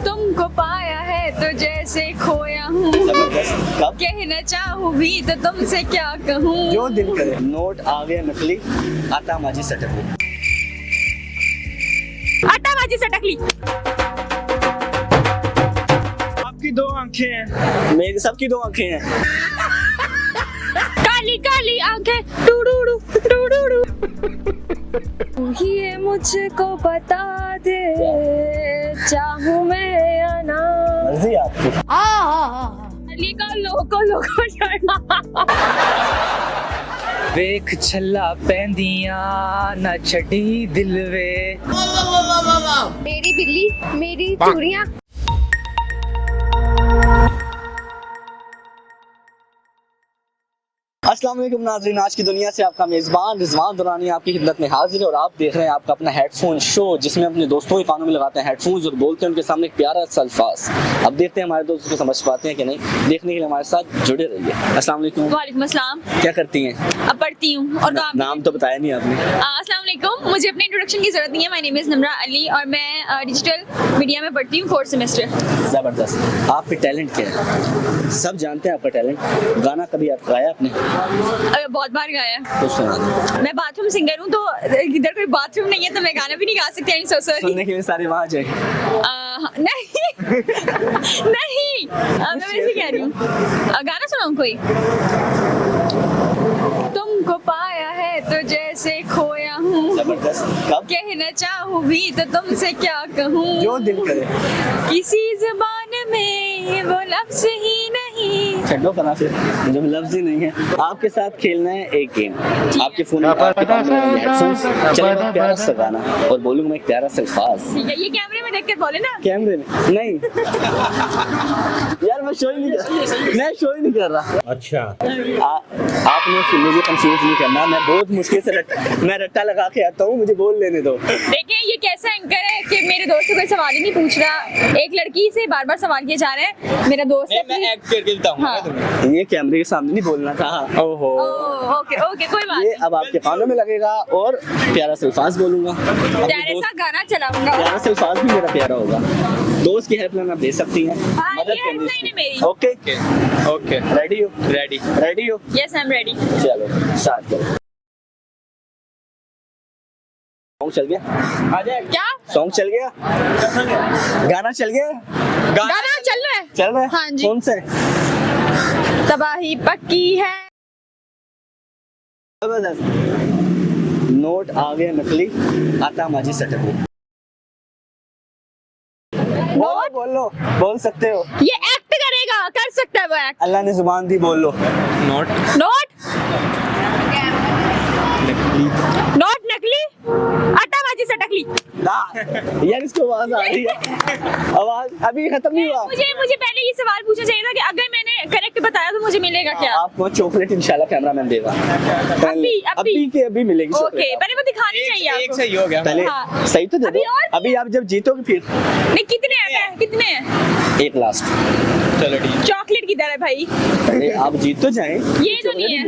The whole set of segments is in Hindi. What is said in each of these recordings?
तुमको पाया है तो जैसे खोया हूँ, कहना चाहूँ भी तो तुमसे क्या कहूँ। जो दिल करे। नोट आ गया नकली, आटा माजी सटक ली। आटा माजी सटक ली। आपकी दो आंखें हैं, मेरी सबकी दो आंखें हैं। काली काली आंखें टूडूडू टूडूडू। ये मुझको बता दे, चाहूँ मैं या ना। मर्जी आपकी। अली का लोको वेख छल्ला पैंदियां ना छड़ी दिल वे। मेरी बिल्ली मेरी चूड़ियां। अस्सलाम वालेकुम नाज़रीन, आज की दुनिया से आपका मेज़बान रिजवान दुरानी आपकी खिदमत में हाजिर है और आप देख रहे हैं आपका अपना हेडफोन शो, जिसमें अपने दोस्तों के कानों में लगाते हैं हेडफोन्स और बोलते हैं उनके सामने एक प्यारा सा अल्फाज। अब देखते हैं हमारे दोस्त उसको समझ पाते हैं कि नहीं। देखने के लिए हमारे साथ जुड़े रहिए। अस्सलाम वालेकुम। वालेकुम अस्सलाम। क्या करती हैं? अब पढ़ती हूँ और नाम तो बताया नहीं आपने। अस्सलाम वालेकुम। मुझे अपने इंट्रोडक्शन की जरूरत नहीं है। My name is Namra Ali और मैं डिजिटल मीडिया में पढ़ती हूँ 4th सेमेस्टर। ज़बरदस्त। आप पे टैलेंट क्या है? सब जानते हैं आपका टैलेंट। गाना कभी आप गाया आपने? बहुत बार गाया। तो सुना दो। मैं बाथरूम सिंगर हूँ, तो इधर कोई बाथरूम नहीं है तो मैं गाना भी नहीं गा सकती। I am so sorry. सुनने के लिए सारे वहाँ जाए। नहीं नहीं, मैं वैसे कह रही हूँ। गाना सुनाऊँ कोई? तुमको पाया है तो जैसे खोया हूँ, ज़बरदस्त। कब? कहना चाहूँ भी तो तुमसे क्या कहूँ। जो दिल करे। किसी जुबान में वो लफ्ज ही नहीं। छड्डो करा फिर, जब लफ्ज ही नहीं है। आपके साथ खेलना है एक गेम। आपके फोन में आपके पास हेडफोन्स चलेगा, प्यारा सा गाना और बोलूंगा मैं एक प्यारा सा अल्फाज। ठीक है, ये कैमरे में देख कर बोले ना। कैमरे में नहीं यार, मैं शो ही नहीं कर रहा। अच्छा आपने मुझे कंफ्यूज नहीं करना। मैं बहुत मुश्किल से मैं रट्टा लगा के आता हूँ, मुझे बोल लेने दो। देखिए ये कैसा एंकर है कि मेरे दोस्त से कोई सवाल ही नहीं पूछ रहा। एक लड़की से बार बार सवाल किए जा रहे हैं। मेरा दोस्त है। मैं एक्ट करके बताऊंगा हाँ। तुम्हें। ये कैमरे के सामने नहीं बोलना था। ओहो। ओके ओके, कोई बात ये नहीं। अब आपके कानों में लगेगा और प्यारा सा अल्फाज बोलूंगा। प्यारे सा गाना चलाऊंगा। प्यारा सा अल्फाज भी मेरा प्यारा होगा। दोस्त की हेल्पलाइन आप दे सकती हैं। हाँ, मदद ये करनी हेल्पलाइन है मेरी। ओके ओके रेडी हो? रेडी। रेडी हो? Yes I am ready. चलो स्टार्ट करो। सॉन्ग चल गया? आ जाए। क्या सॉन्ग चल गया? गाना चल गया? गाना चल रहा है? चल रहा है? हाँ जी। कौन से? तबाही पक्की है। जबरदस्त। नोट आ गया नकली, आटा माजी सटक ली। नोट? बोलो, बोल सकते हो। ये एक्ट करेगा, कर सकता है वो एक्ट। अल्लाह ने जुबान दी, बोल लो। नोट नोट नकली। नोट नकली, आटा माजी सटकली। यार इसको आवाज आ रही है। आवाज अभी खत्म नहीं हुआ। मुझे पहले ये सवाल पूछना चाहिए था कि अगर मैंने करेक्ट बताया तो मुझे मिलेगा क्या? आपको चॉकलेट इंशाल्लाह कैमरामैन देगा। अभी मिलेगी ओके, चॉकलेट। पहले वो दिखानी चाहिए एक आपको। सही हो गया। पहले हाँ। सही तो दे अभी दो। और? अभी आप जब जीतोगे फिर नहीं, कितने हैं? कितने हैं? एक लास्ट। चलो ठीक। चॉकलेट किधर है भाई? अरे आप जीत तो जाए। ये तो नहीं है,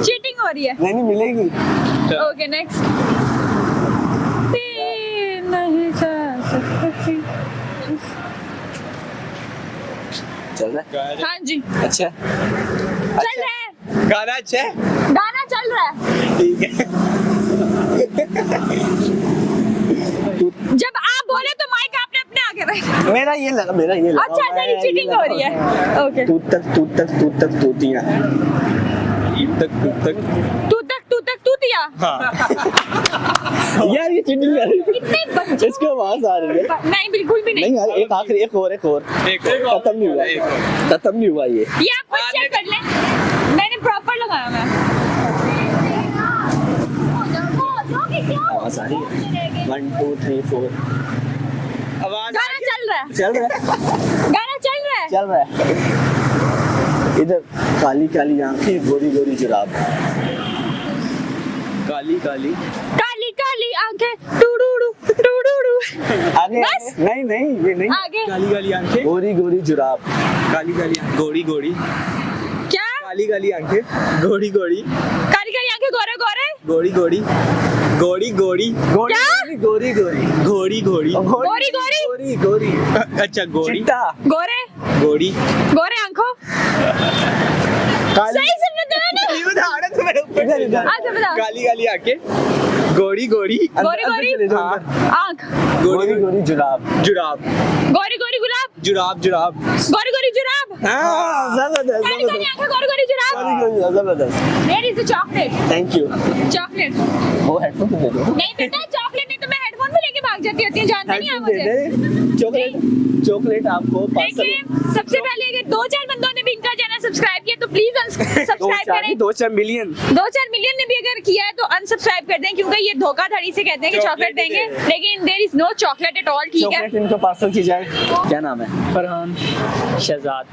चीटिंग हो रही है। नहीं मिलेगी। Okay next. नहीं जा सकती। चल रहा है? हाँ जी, अच्छा चल रहा है। गाना अच्छा है। गाना चल रहा है। ठीक है। जब आप बोले तो माइक आपने अपने आगे रखा। मेरा ये लगा। अच्छा सर, चीटिंग हो रही है। ओके। तू तक तूतियां। तक तूतिया। हाँ। यार ये चीटिंग कर रही है। इतने बच्चे। इसको आवाज आ रही है। नहीं बिल्कुल भी नहीं। नहीं यार, एक आखिरी एक और खत्म नहीं हुआ ये। आप खुद चेक कर लें, मैंने प्रॉपर लगाया। मैं आवाज आ रही है। 1 2 3 4। आवाज गाना चल रहा है। गाना चल रहा है। इधर काली काली आंखें, गोरी गोरी जुराब। काली काली काली काली आंखें टूडूडू टूडूडू। आगे बस? नहीं ये नहीं। आगे काली काली आंखें, गोरी गोरी जुराब। काली काली गोरी गोरी, क्या? काली काली आंखें, गोरी गोरी, काली काली आंखें, गोरे गोरे, गोरी गोरी, गोरी गोरी, क्या? गोरी गोरी, गोरी गोरी, गोरी गोरी, गोरी गोरी, अच्छा गोरी, गोरे गोरी, गोरे आंखों, सही सुन रहे हो ना? अच्छा बता। काली काली आंखें, गोरी गोरी, गोरी गोरी आंख, गोरी गोरी जुराब, जुराब, गोरी गोरी गुलाब, जुराब, जुराब, गोरी गोरी जुराब, हाँ जबरदस्त, काली काली आंखें, गोरी गोरी जुराब। जबरदस्त, Where is the chocolate? Thank you. Chocolate वो हेडफोन दे दो नहीं बेटा, चॉकलेट नहीं तो मैं हेडफोन भी लेके भाग जाती होती हूँ, जानते नहीं है मुझे। चॉकलेट चॉकलेट आपको पार्सल देखिए, सबसे पहले अगर 2-4 बंदों ने भी इनका चैनल सब्सक्राइब किया तो प्लीज सब्सक्राइब करें। 2-4 मिलियन 2-4 मिलियन ने भी अगर किया है तो अनसब्सक्राइब कर दें, क्योंकि ये धोखाधड़ी से कहते हैं कि चॉकलेट देंगे, लेकिन there is no chocolate at all. ठीक है, चॉकलेट इनको पार्सल की जाए। क्या नाम है? फरहान शहजाद।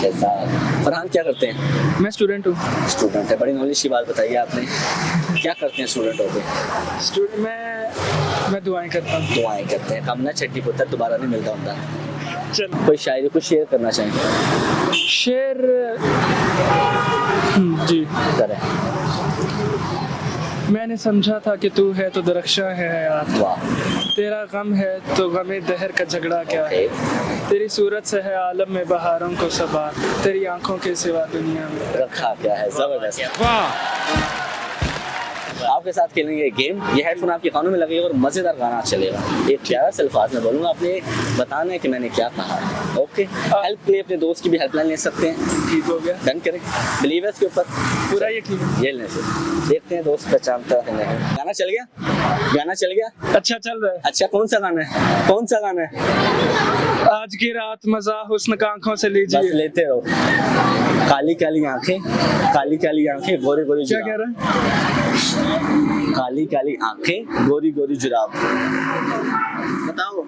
शहजाद। फरहान क्या करते हैं? मैं स्टूडेंट हूँ। स्टूडेंट है, बड़ी नॉलेज की बात बताइए आपने। क्या करते हैं स्टूडेंट होके? स्टूडेंट मैं दुआएं करता हूँ। दुआएं करते हैं, कम ना छट्टी पुत्र दोबारा नहीं मिलता होता। चल कोई शायरी कुछ शेयर करना चाहेंगे? शेर जी, करें। मैंने समझा था कि तू है तो दरख्शां है यार, वाह। तेरा गम है तो गमे दहर का झगड़ा क्या है, तेरी सूरत से है आलम में बहारों को सबा, तेरी आंखों के सिवा दुनिया में रखा क्या है। जबरदस्त। वाह। आपके साथ खेलेंगे गेम। ये हेडफोन आपके कानों में लगेगा और मजेदार गाना चलेगा। एक प्यारा सा अल्फाज में बोलूंगा, आपने बताना है कि मैंने क्या कहा। ओके, हेल्प के लिए अपने दोस्त की भी हेल्पलाइन ले सकते हैं। ठीक हो गया, डन करें, बिलीव के ऊपर पूरा यकीन। ये लेने से देखते हैं दोस्त पहचानता है नहीं। गाना चल गया, गाना चल गया। अच्छा चल रहा है। अच्छा, कौन सा गाना है? कौन सा गाना है? आज की रात मजा हुस्न का आंखों से बस लीजिए। लेते रहो। काली काली आंखें, काली काली आंखें, गोरी गोरी क्या कह जुराब। रहा है? काली काली आंखें, गोरी गोरी जुराब। बताओ,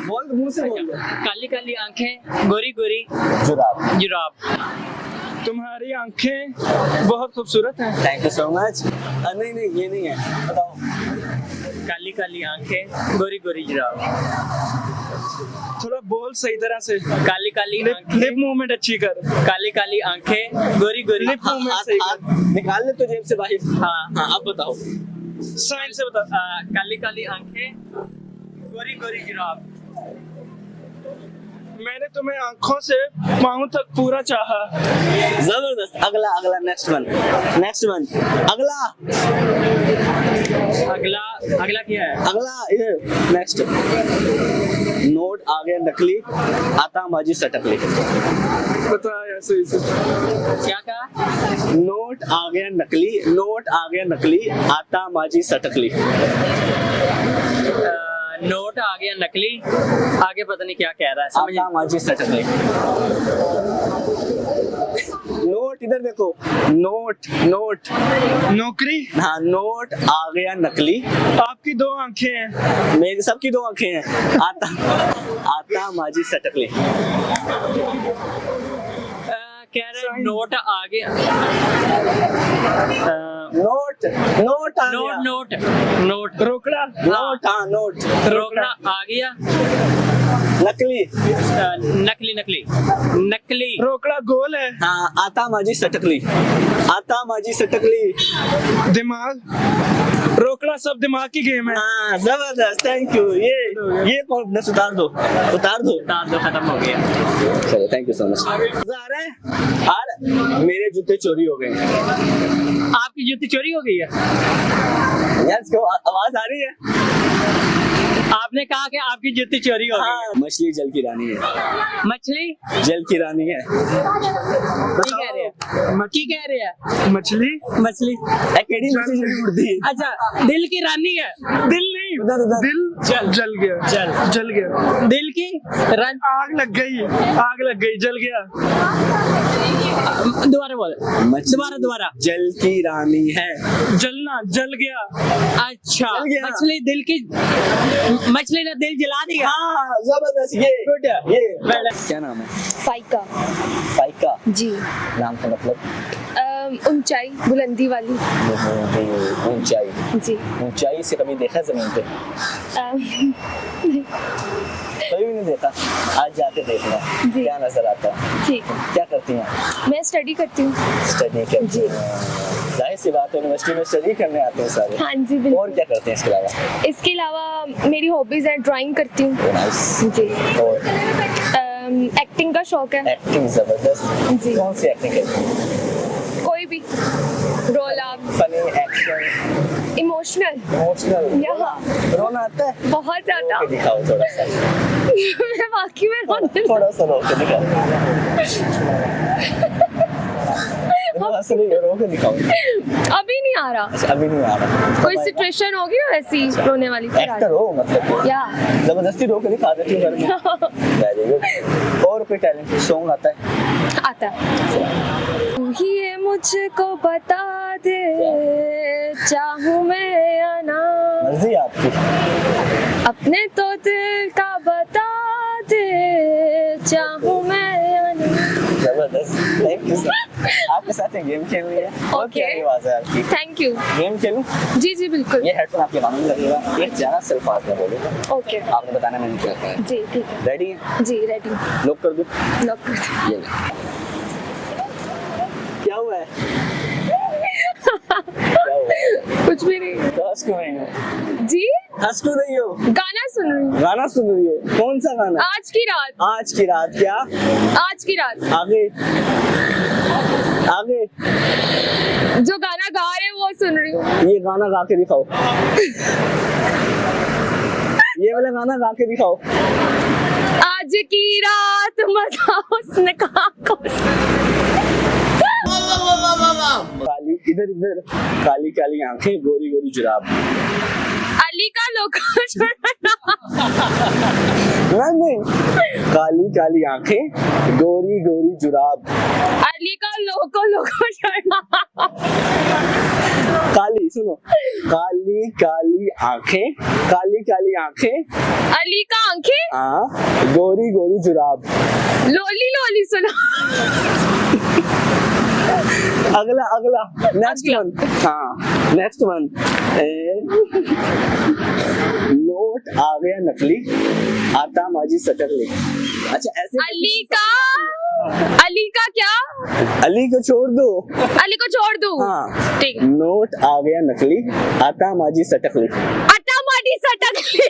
बोल दो, मुंह से बोल दो। काली काली आंखें, गोरी गोरी जुराब। जुराब। तुम्हारी आंखें बहुत खूबसूरत हैं। Thank you so much. नहीं नहीं, ये नहीं है, बताओ। काली काली आंखें, गोरी गोरी जुराब। थोड़ा बोल सही तरह से। काली काली लिप आंखें, मूवमेंट अच्छी कर। काली काली आंखें, गोरी गोरी। लिप मूवमेंट सही कर। निकाल ले तो जेब से बाहर। हाँ, हाँ, अब बताओ। साइन से बता। काली काली आंखें, गोरी गोरी जुराब। मैंने तुम्हें आंखों से पाँव तक पूरा चाहा। जबरदस्त। अगला अगला, नेक्स्ट वन, नेक्स्ट वन। अगला अगला अगला क्या है? अगला, ये नेक्स्ट। नोट आ गया नकली, आता माजी सटकली। बता ऐसे ही से। क्या कहा? नोट आ गया नकली, नोट आ गया नकली, आता माजी सटकली। नोट आ गया नकली, आगे पता नहीं क्या कह रहा है, समझ आता माजी सटकली। नोट इधर देखो, नोट नोट। नौकरी। हाँ, नोट आ गया नकली, आपकी 2 आंखें हैं। मेरी सबकी 2 आंखें हैं। आता आता माजी सटकली। कह रहे हैं नोट आ गया। नोट नोट आ नोट गया। नोट नोट रोकड़ा। नोट, हाँ नोट। रोकड़ा आ गया। नकली। नकली नकली नकली। रोकड़ा गोल है। हाँ, आता माजी सटकली, आता माजी सटकली। दिमाग। रोकड़ा सब दिमाग की गेम है। हाँ, जबरदस्त, थैंक यू। ये कॉन्फिडेंस उतार दो, उतार दो। तार दो, खत्म हो गया। चलो, थैंक यू सो मच। मजा आ रहा है? यार, मेरे जूते चोरी हो गए। आपकी जूती चोरी हो गई है? यार, इसको आवाज आ रही है? आपने कहा कि आपकी जूती चोरी हो गई। हाँ, मछली जल की रानी है, मछली जल की रानी है। की कह रहे हैं? की कह रहे हैं? मछली। मछली। एकेडमी मछली जल उड़ती है। अच्छा, दिल की रानी है। दिल नहीं, उधर उधर। दिल जल गया। जल गया। दिल की रानी। आग लग गई, आग लग गई, जल गया। दोबारा बोल। दोबारा जल की रानी है। जलना, जल गया। अच्छा, जल गया। मछली दिल की, मछली ने दिल जला दिया। हाँ, जबरदस्त। ये क्या नाम है? फाइका। फाइका। जी। नाम का मतलब? ऊंचाई, बुलंदी वाली। ऊंचाई। जी। ऊंचाई से कभी देखा जमीन पे? अम, कभी भी भी नहीं देखा, आज जाके देखना जी। क्या नजर आता है। ठीक है, क्या करती हैं? मैं स्टडी करती हूँ। स्टडी करती हैं। जाहिर सी बात है, यूनिवर्सिटी में स्टडी करने आते हैं सारे। हाँ जी बिल्कुल। और क्या करते हैं इसके अलावा? इसके अलावा मेरी हॉबीज है, ड्राइंग करती हूँ नाइस। जी। और एक्टिंग का शौक है एक्टिंग जबरदस्त। जी। कौन सी एक्टिंग करती हैं? कोई भी रोल आप, फनी, एक्शन, इमोशनल, इमोशनल? यहाँ रोना आता है? बहुत ज्यादा। रोके दिखाओ थोड़ा सा। मैं वाकई में रोने थोड़ा सा रोके दिखाओ। हंस रही हो, रोके दिखाओ। अभी नहीं आ रहा। अच्छा, अभी नहीं आ रहा। कोई सिचुएशन होगी ना वैसी रोने वाली, फिर आ एक्टर हो मतलब या जबरदस्ती रोके दिखा देती हूँ घर में। Very good. और कोई टैलेंट, सॉन्ग आता है? आता है। तू ही ये मुझको बता दे, चाहूँ मैं या ना, मर्जी है आपकी। अपने तो दिल का बता दे, चाहूँ मैं या ना। जबरदस्त, थैंक यू सर। आपके साथ एक गेम खेल रही है। और Okay. क्या आवाज है आपकी? Thank you. गेम खेलूं? जी जी बिल्कुल। ये हेडफोन आपके कानों में लगेगा, एक जरा से अल्फाज में बोलेगा, ओके आपने बताना मैंने क्या कहा है। जी ठीक है। रेडी है? जी रेडी। लॉक कर दूं? लॉक कर दो। ये ले। क्या हुआ है? क्या हुआ है? कुछ भी नहीं। तो हंस क्यों रही हो? जी हंस क्यों रही हो? गाना सुन रही हूँ। गाना सुन रही हो? कौन सा गाना? आज की रात। आज की रात। क्या आज की रात आगे? आगे जो गाना गा रहे हैं वो सुन रही हूँ। ये गाना गा के दिखाओ। ये वाला गाना गा के दिखाओ। आज की रात मजा उसने कहा काली इधर इधर, काली काली आंखें, गोरी गोरी जुराब। अली का लोकेशन। नहीं, काली काली आंखें, गोरी गोरी जुराब। अली का लोकेशन। काली सुनो, काली काली आंखें, काली काली आंखें, अली का आंखें, हाँ, गोरी गोरी जुराब। लोली लोली सुनो। अगला अगला, नेक्स्ट वन। हाँ नेक्स्ट वन। नोट आ गया नकली, आता माजी सटक ले। अच्छा ऐसे अली का क्या? अली को छोड़ दो। अली को छोड़ दूं? हाँ, ठीक है। नोट आ गया नकली, आता माजी सटक ले। आटा माटी सटक ले।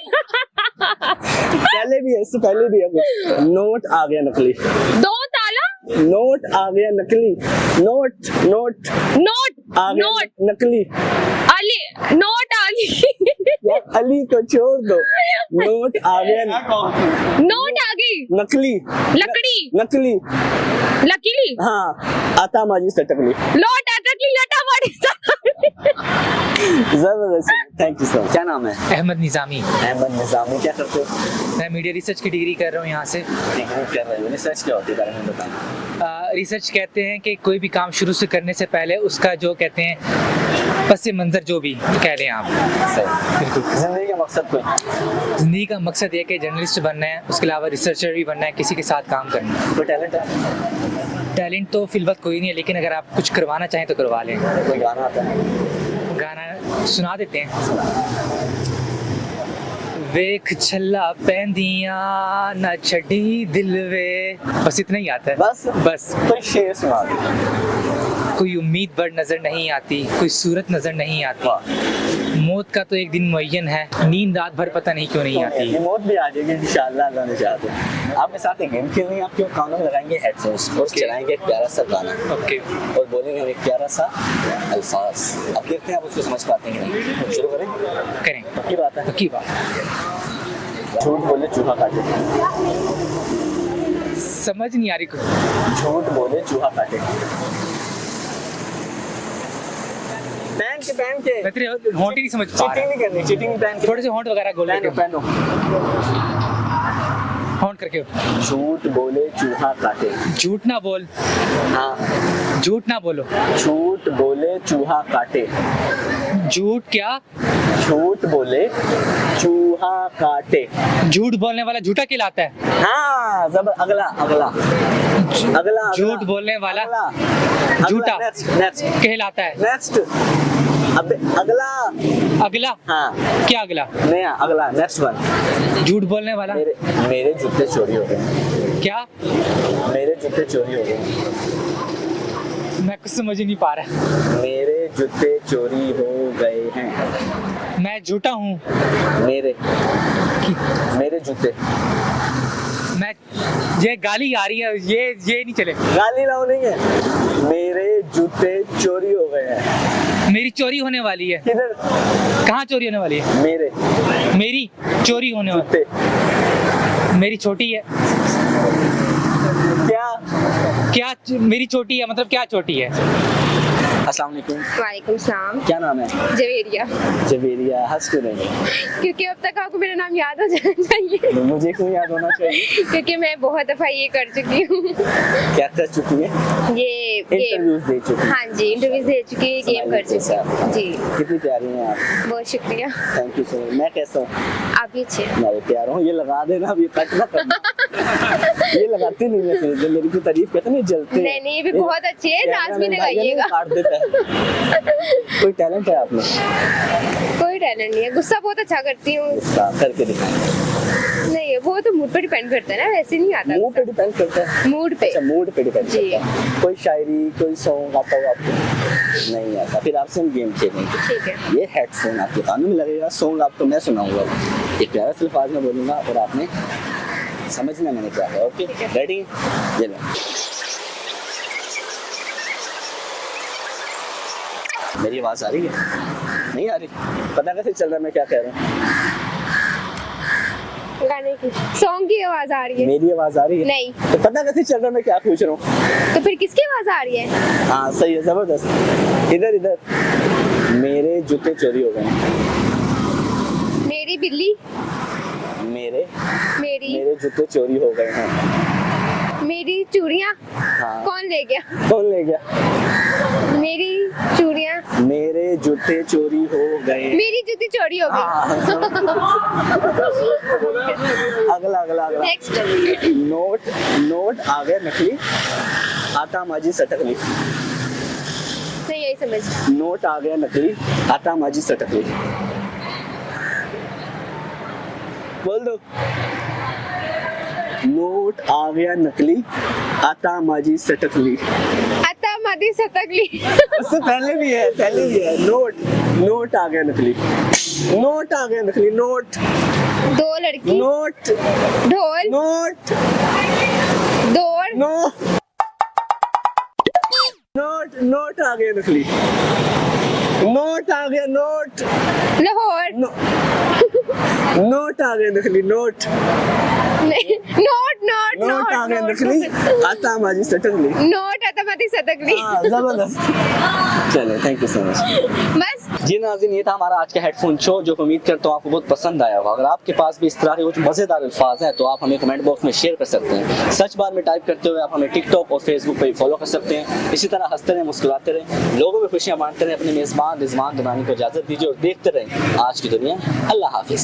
पहले भी है, इससे पहले भी है कुछ। नोट आ गया नकली, दो ताला, नोट आ गया नकली, नोट नोट नोट आ गया नोट, नकली। अली नोट अली। यार अली को छोड़ दो, नोट आ गया नोट आ गई, नकली, लकड़ी, नकली, लकीली, हाँ, आता माजी सटकली। लोट अटकली, लटा माटी जबरदस्त, थैंक यू सर। क्या नाम है? अहमद निज़ामी। अहमद निज़ामी। क्या करते हो? मैं मीडिया रिसर्च की डिग्री कर रहा हूँ यहाँ से। डिग्री कर रहे हो, रिसर्च क्या होती है बारे में बताना। रिसर्च कहते हैं कि कोई भी काम शुरू से करने से पहले उसका जो कहते हैं पस मंज़र जो भी कह लें आप। सही, बिल्कुल। जिंदगी का मकसद कोई? ज़िंदगी का मकसद ये कि जर्नलिस्ट बनना है, उसके अलावा रिसर्चर भी बनना है, किसी के साथ काम करना है। कोई टैलेंट है? टैलेंट तो फिल वक्त कोई नहीं है, लेकिन अगर आप कुछ करवाना चाहें तो करवा लें। कोई गाना आता है? गाना सुना देते हैं। वेख छल्ला पैंदियां ना छड़ी दिल वे, बस इतना ही आता है। बस कोई शेर सुना दो। कोई उम्मीद बड़ नजर नहीं आती, कोई सूरत नजर नहीं आती, मौत का तो एक दिन मुअय्यन है, नींद रात भर पता नहीं क्यों नहीं आती। रिमोट भी आ जाएगी इंशाल्लाह, अल्लाह ने चाहा तो। आपके साथ एक गेम खेलनी है, आपके कानों में लगाएंगे हेडफोन्स और चलाएंगे एक प्यारा सा गाना ओके। और बोलेंगे एक प्यारा सा अल्फाज। अब देखते हैं आप उसको समझ पाते हैं कि नहीं। शुरू करें? करें। पक्की बात है? पक्की बात। झूठ बोले चूहा काटे। समझ नहीं आ रही कुछ। झूठ बोले चूहा काटे। पहन के मैं तेरे होंठ ही नहीं समझ पा चीटिंग रहा। नहीं करनी, चीटिंग पहन के। थोड़े से होंठ वगैरह गोल पहनो करके, पहनो। होंठ करके। झूठ बोले चूहा काटे। झूठ ना बोल, हाँ, झूठ ना बोलो। झूठ बोले चूहा काटे। झूठ क्या? झूठ बोले चूहा काटे। झूठ बोलने वाला झूठा कहलाता है। हाँ जबर। अगला अगला अगला। झूठ बोलने वाला झूठा कहलाता है। नेक्स्ट अबे अगला। अगला? हाँ क्या अगला? नया अगला, नेक्स्ट वन। झूठ बोलने वाला? मेरे जूते चोरी हो गए। क्या? मेरे जूते चोरी हो गए। मैं कुछ समझ ही नहीं पा रहा। मेरे जूते चोरी हो गए हैं। मैं झूठा हूँ? मेरे जूते। मैं, ये गाली आ रही है, ये नहीं चले। गाली लाओ नहीं है। मेरे जूते चोरी हो गए हैं। मेरी चोरी होने वाली है। किधर? कहाँ चोरी होने वाली है? मेरी चोरी होने वाली। जूते। मेरी छोटी है। क्या मेरी छोटी है, मतलब क्या छोटी है? अस्सलाम वालेकुम। वालेकुम सलाम। क्या नाम है? जवेरिया। जवेरिया। हंस क्यों रही है? क्योंकि अब तक आपको मेरा नाम याद हो जाना चाहिए। तो मुझे क्यों याद होना चाहिए? क्योंकि मैं बहुत दफा ये कर चुकी हूँ। क्या कर चुकी है? ये इंटरव्यूज दे चुकी है। हाँ जी, इंटरव्यूज दे चुकी है, गेम कर चुकी हूँ जी। कितनी प्यारी हैं आप। बहुत शुक्रिया। Thank you so much. मैं कैसा हूँ? आप भी अच्छे हैं। मैं भी प्यार हूँ। ये लगा देना, अब ये कट ना करना। ये लगाते नहीं है फिर, जब मेरी कोई तारीफ करते नहीं जलते। नहीं, ये भी बहुत अच्छी है, लाजमी लगाइएगा। काट देता है। कोई टैलेंट है आप में? कोई टैलेंट नहीं है, गुस्सा बहुत अच्छा करती हूँ। गुस्सा करके दिखाएं। नहीं, वो तो मूड पे डिपेंड करता है ना, वैसे नहीं आता। मूड पे डिपेंड करता है। मूड पे। अच्छा, मूड पे डिपेंड जी। करता है। कोई शायरी, कोई सॉन्ग आता हो आपको? नहीं आता। फिर आपसे हम गेम खेलेंगे। ठीक है। ये हेडफोन आपके कानों में लगेगा, सॉन्ग आपको मैं सुनाऊंगा। एक प्यारा सा अल्फाज में बोलूंगा और आपने समझना मैंने क्या है। Okay, ready? ये लो। मेरी आवाज आ रही है? नहीं आ रही? पता कैसे चल रहा है मैं क्या कह रहा हूँ? गाने की, सॉन्ग की आवाज आ रही है। मेरी आवाज आ रही है? नहीं। तो पता कैसे चल रहा है मैं क्या पूछ रहा हूँ? तो फिर किसकी आवाज आ रही है? हाँ सही है, जबरदस्त। इधर इधर। मेरे जूते चोरी हो गए। मेरी बिल्ली। मेरे मेरी जूते चोरी हो गए हैं। मेरी चूड़ियाँ। हाँ। कौन ले गया? कौन ले गया? मेरी चूड़ियाँ। मेरे जूते चोरी हो गए। मेरी जूती चोरी हो गई। हाँ। अगला अगला अगला। नेक्स्ट। नोट आ गया नकली, आता माजी सटकली। नहीं, यही समझ। नोट आ गया नकली, आता माजी सटकली। बोल दो। नोट आ गया नकली, आता माजी सटकली। आता मदी सतकली। उससे पहले भी है। नोट आ गया नकली। नोट आ गया नकली। नोट। दो लड़की। नोट। ढोल। नोट। दौड़। नोट आ गया नकली। नोट आ गया। नोट। लाहौर। नोट आ गया नकली। नोट आ गया नकली, आता माजी सटकली। नोट आता मदी सतकली। हाँ, जबरदस्त। चलो, थैंक यू सो मच। बस। जी नाज़रीन, ये था हमारा आज का हेडफोन शो, जो उम्मीद करता हूँ आपको बहुत पसंद आया होगा। अगर आपके पास भी इस तरह के कुछ मजेदार अल्फाज हैं तो आप हमें कमेंट बॉक्स में शेयर कर सकते हैं। सर्च बार में टाइप करते हुए आप हमें टिकटॉक और फेसबुक पर भी फॉलो कर सकते हैं। इसी तरह हंसते रहें, मुस्कुराते रहें, लोगों में खुशियां बांटते रहें। अपने मेजबान रिजवान दुरानी को इजाजत दीजिए और देखते रहें आज की दुनिया। अल्लाह हाफिज।